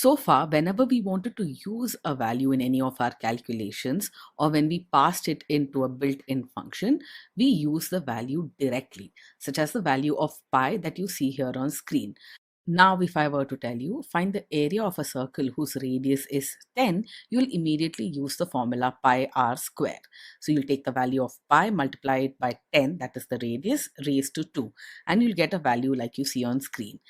So far, whenever we wanted to use a value in any of our calculations or when we passed it into a built-in function, we use the value directly, such as the value of pi that you see here on screen. Now, if I were to tell you, find the area of a circle whose radius is 10, you'll immediately use the formula pi r square. So you'll take the value of pi, multiply it by 10, that is the radius, raised to 2, and you'll get a value like you see on screen.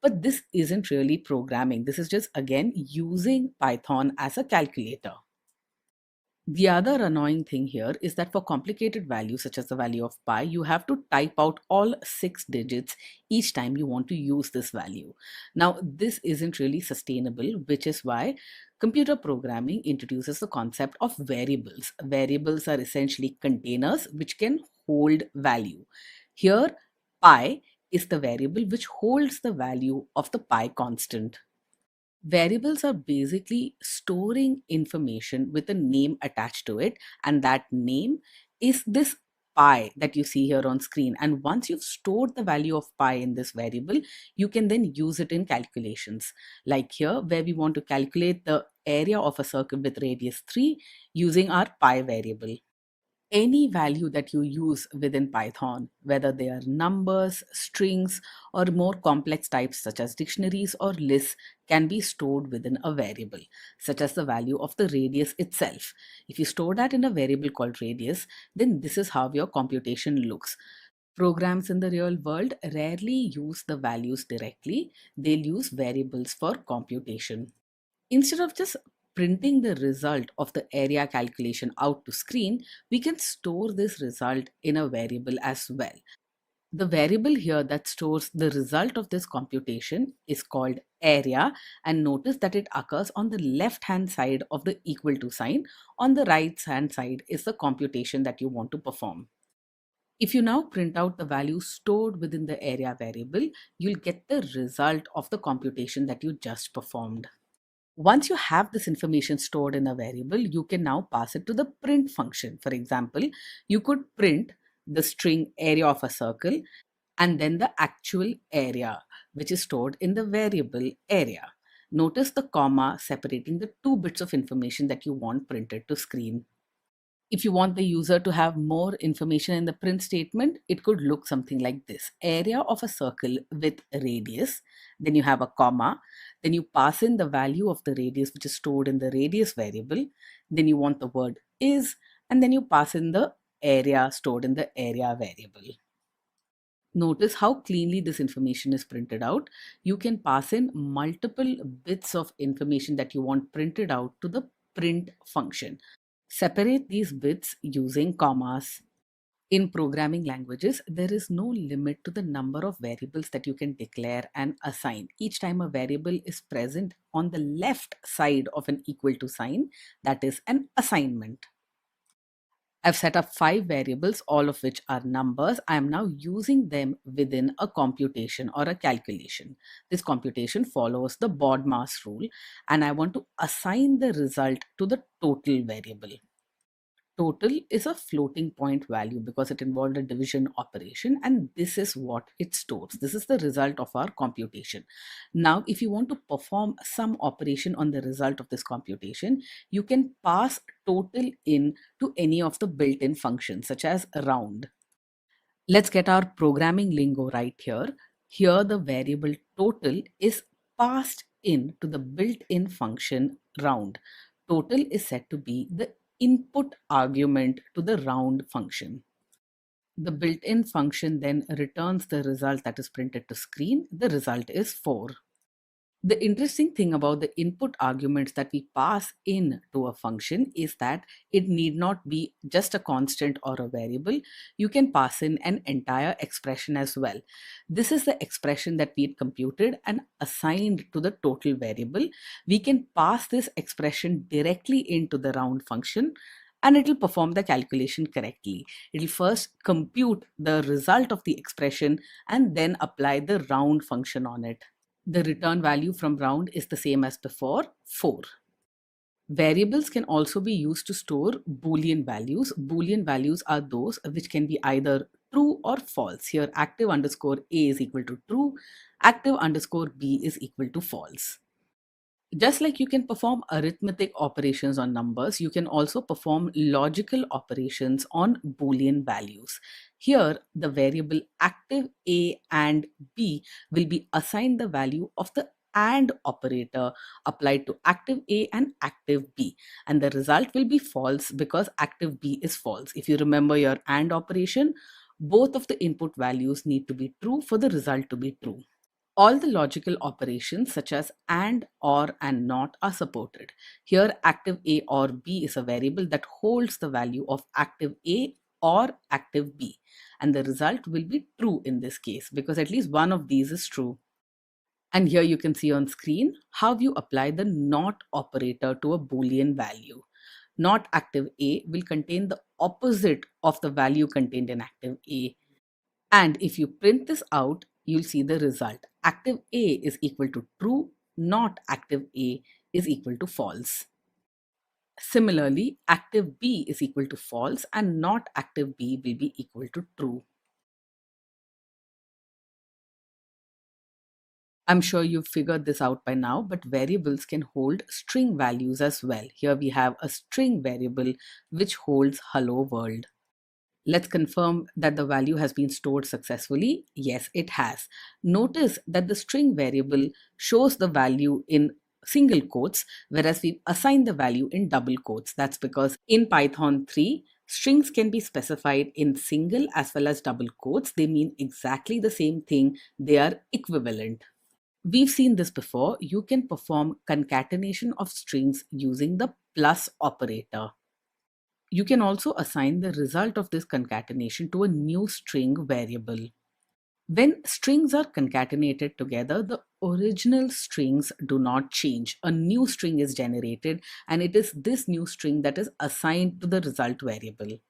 But this isn't really programming. This is just, again, using Python as a calculator. The other annoying thing here is that for complicated values such as the value of pi, you have to type out all 6 digits each time you want to use this value. Now, this isn't really sustainable, which is why computer programming introduces the concept of variables. Variables are essentially containers which can hold value. Here, pi is the variable which holds the value of the pi constant. Variables are basically storing information with a name attached to it, and that name is this pi that you see here on screen. And once you've stored the value of pi in this variable, you can then use it in calculations. Like here, where we want to calculate the area of a circle with radius 3 using our pi variable. Any value that you use within Python, whether they are numbers, strings, or more complex types such as dictionaries or lists, can be stored within a variable, such as the value of the radius itself. If you store that in a variable called radius, then this is how your computation looks. Programs in the real world rarely use the values directly, they'll use variables for computation. Instead of just printing the result of the area calculation out to screen, we can store this result in a variable as well. The variable here that stores the result of this computation is called area, and notice that it occurs on the left hand side of the equal to sign. On the right hand side is the computation that you want to perform. If you now print out the value stored within the area variable, you'll get the result of the computation that you just performed. Once you have this information stored in a variable, you can now pass it to the print function. For example, you could print the string area of a circle and then the actual area, which is stored in the variable area. Notice the comma separating the 2 bits of information that you want printed to screen. If you want the user to have more information in the print statement, it could look something like this. Area of a circle with radius, then you have a comma, then you pass in the value of the radius which is stored in the radius variable, then you want the word is, and then you pass in the area stored in the area variable. Notice how cleanly this information is printed out. You can pass in multiple bits of information that you want printed out to the print function. Separate these bits using commas. In programming languages, there is no limit to the number of variables that you can declare and assign. Each time a variable is present on the left side of an equal to sign, that is an assignment. I've set up 5 variables, all of which are numbers. I am now using them within a computation or a calculation. This computation follows the BODMAS rule, and I want to assign the result to the total variable. Total is a floating point value because it involved a division operation, and this is what it stores. This is the result of our computation. Now, if you want to perform some operation on the result of this computation, you can pass total in to any of the built-in functions such as round. Let's get our programming lingo right here. Here, the variable total is passed in to the built-in function round. Total is said to be the input argument to the round function. The built-in function then returns the result that is printed to screen. The result is 4. The interesting thing about the input arguments that we pass in to a function is that it need not be just a constant or a variable. You can pass in an entire expression as well. This is the expression that we had computed and assigned to the total variable. We can pass this expression directly into the round function, and it will perform the calculation correctly. It will first compute the result of the expression and then apply the round function on it. The return value from round is the same as before, 4. Variables can also be used to store Boolean values. Boolean values are those which can be either true or false. Here, active underscore A is equal to true, active underscore B is equal to false. Just like you can perform arithmetic operations on numbers, you can also perform logical operations on Boolean values. Here, the variable active A and B will be assigned the value of the AND operator applied to active A and active B. And the result will be false because active B is false. If you remember your AND operation, both of the input values need to be true for the result to be true. All the logical operations such as AND, OR, and NOT are supported. Here, active A or B is a variable that holds the value of active A or active B. And the result will be true in this case because at least one of these is true. And here you can see on screen how you apply the NOT operator to a Boolean value. Not active A will contain the opposite of the value contained in active A. And if you print this out, you'll see the result. Active A is equal to true, not active A is equal to false. Similarly, active B is equal to false and not active B will be equal to true. I'm sure you've figured this out by now, but variables can hold string values as well. Here we have a string variable which holds hello world. Let's confirm that the value has been stored successfully. Yes, it has. Notice that the string variable shows the value in single quotes, whereas we've assigned the value in double quotes. That's because in Python 3, strings can be specified in single as well as double quotes. They mean exactly the same thing. They are equivalent. We've seen this before. You can perform concatenation of strings using the plus operator. You can also assign the result of this concatenation to a new string variable. When strings are concatenated together, the original strings do not change. A new string is generated, and it is this new string that is assigned to the result variable.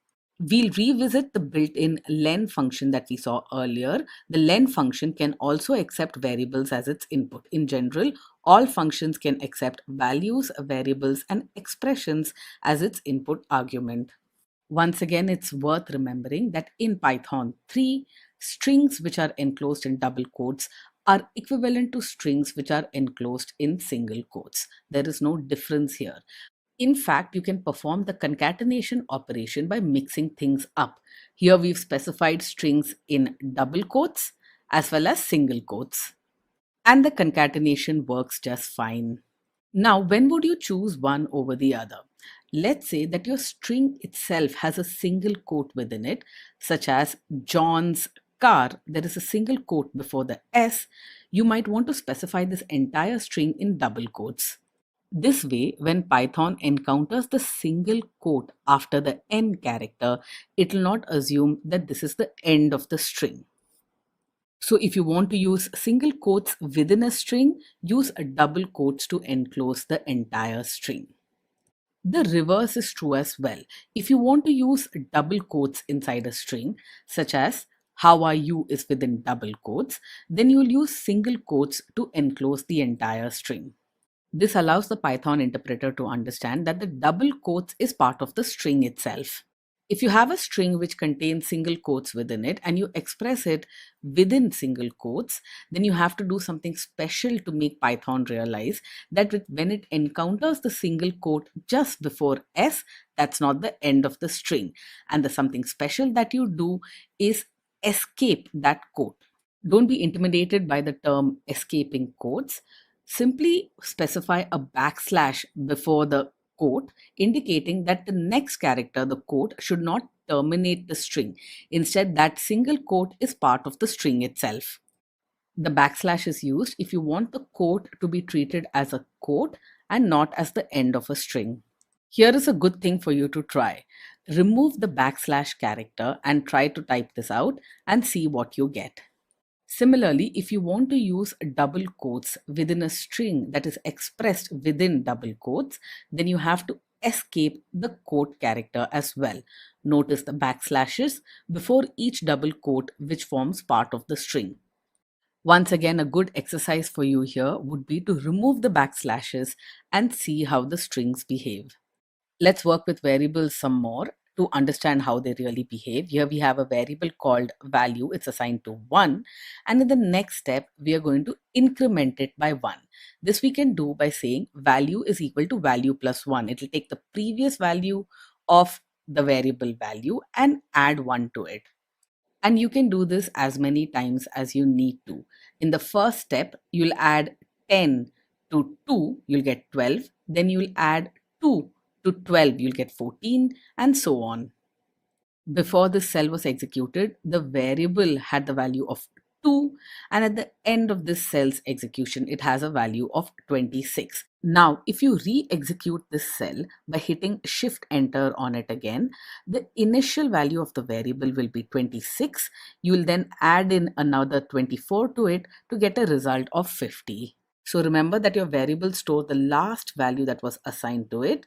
We'll revisit the built-in len function that we saw earlier. The len function can also accept variables as its input. In general, all functions can accept values, variables, and expressions as its input argument. Once again, it's worth remembering that in Python 3, strings which are enclosed in double quotes are equivalent to strings which are enclosed in single quotes. There is no difference here. In fact, you can perform the concatenation operation by mixing things up. Here we've specified strings in double quotes as well as single quotes. And the concatenation works just fine. Now, when would you choose one over the other? Let's say that your string itself has a single quote within it, such as John's car. There is a single quote before the S. You might want to specify this entire string in double quotes. This way, when Python encounters the single quote after the N character, it will not assume that this is the end of the string. So if you want to use single quotes within a string, use a double quotes to enclose the entire string. The reverse is true as well. If you want to use double quotes inside a string, such as how are you is within double quotes, then you'll use single quotes to enclose the entire string. This allows the Python interpreter to understand that the double quotes is part of the string itself. If you have a string which contains single quotes within it and you express it within single quotes, then you have to do something special to make Python realize that when it encounters the single quote just before S, that's not the end of the string. And the something special that you do is escape that quote. Don't be intimidated by the term escaping quotes. Simply specify a backslash before the quote, indicating that the next character, the quote, should not terminate the string. Instead, that single quote is part of the string itself. The backslash is used if you want the quote to be treated as a quote and not as the end of a string. Here is a good thing for you to try. Remove the backslash character and try to type this out and see what you get. Similarly, if you want to use double quotes within a string that is expressed within double quotes, then you have to escape the quote character as well. Notice the backslashes before each double quote which forms part of the string. Once again, a good exercise for you here would be to remove the backslashes and see how the strings behave. Let's work with variables some more. to understand how they really behave. Here we have a variable called value. It's assigned to 1. And in the next step, we are going to increment it by 1. This we can do by saying value is equal to value plus 1. It will take the previous value of the variable value and add 1 to it. And you can do this as many times as you need to. In the first step, you'll add 10 to 2, you'll get 12. Then you'll add 2 to 12, you'll get 14, and so on. Before this cell was executed, the variable had the value of 2, and at the end of this cell's execution, it has a value of 26. Now, if you re-execute this cell by hitting Shift Enter on it again, the initial value of the variable will be 26. You will then add in another 24 to it to get a result of 50. So remember that your variable stores the last value that was assigned to it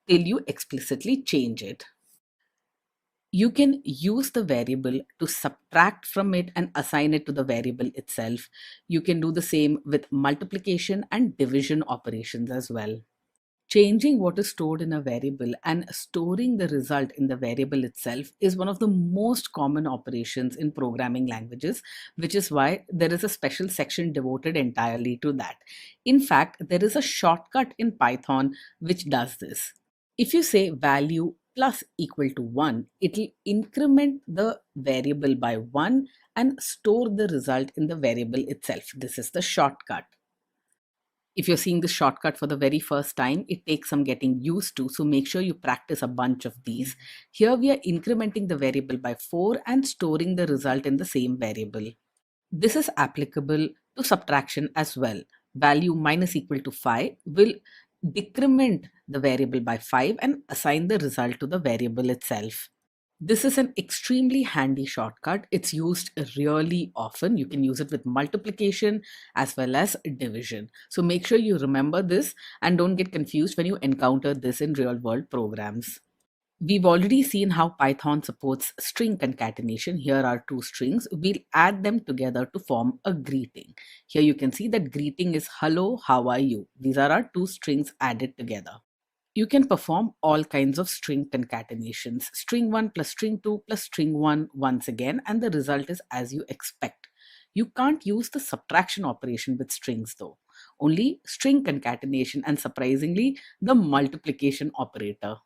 till you explicitly change it. You can use the variable to subtract from it and assign it to the variable itself. You can do the same with multiplication and division operations as well. Changing what is stored in a variable and storing the result in the variable itself is one of the most common operations in programming languages, which is why there is a special section devoted entirely to that. In fact, there is a shortcut in Python which does this. If you say value plus equal to 1, it will increment the variable by 1 and store the result in the variable itself. This is the shortcut. If you're seeing this shortcut for the very first time, it takes some getting used to, so make sure you practice a bunch of these. Here we are incrementing the variable by 4 and storing the result in the same variable. This is applicable to subtraction as well. Value minus equal to 5 will decrement the variable by 5 and assign the result to the variable itself. This is an extremely handy shortcut. It's used really often. You can use it with multiplication as well as division. So make sure you remember this and don't get confused when you encounter this in real world programs. We've already seen how Python supports string concatenation. Here are two strings. We'll add them together to form a greeting. Here you can see that greeting is hello, how are you? These are our two strings added together. You can perform all kinds of string concatenations. String 1 plus string 2 plus string 1 once again, and the result is as you expect. You can't use the subtraction operation with strings though. Only string concatenation and surprisingly, the multiplication operator.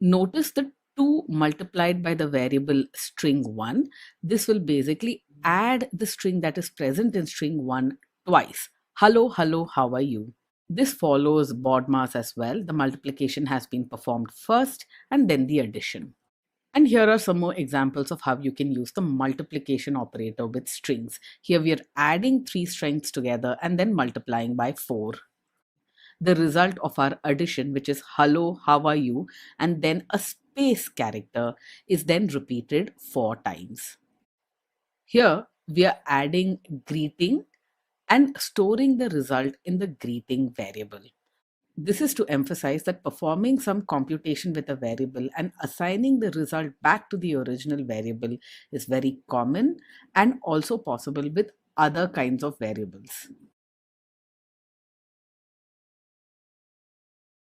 Notice the 2 multiplied by the variable string 1. This will basically add the string that is present in string 1 twice. Hello, hello, how are you? This follows BODMAS as well. The multiplication has been performed first and then the addition. And here are some more examples of how you can use the multiplication operator with strings. Here we are adding 3 strings together and then multiplying by 4. The result of our addition, which is hello, how are you, and then a space character, is then repeated 4 times. Here we are adding greeting and storing the result in the greeting variable. This is to emphasize that performing some computation with a variable and assigning the result back to the original variable is very common and also possible with other kinds of variables.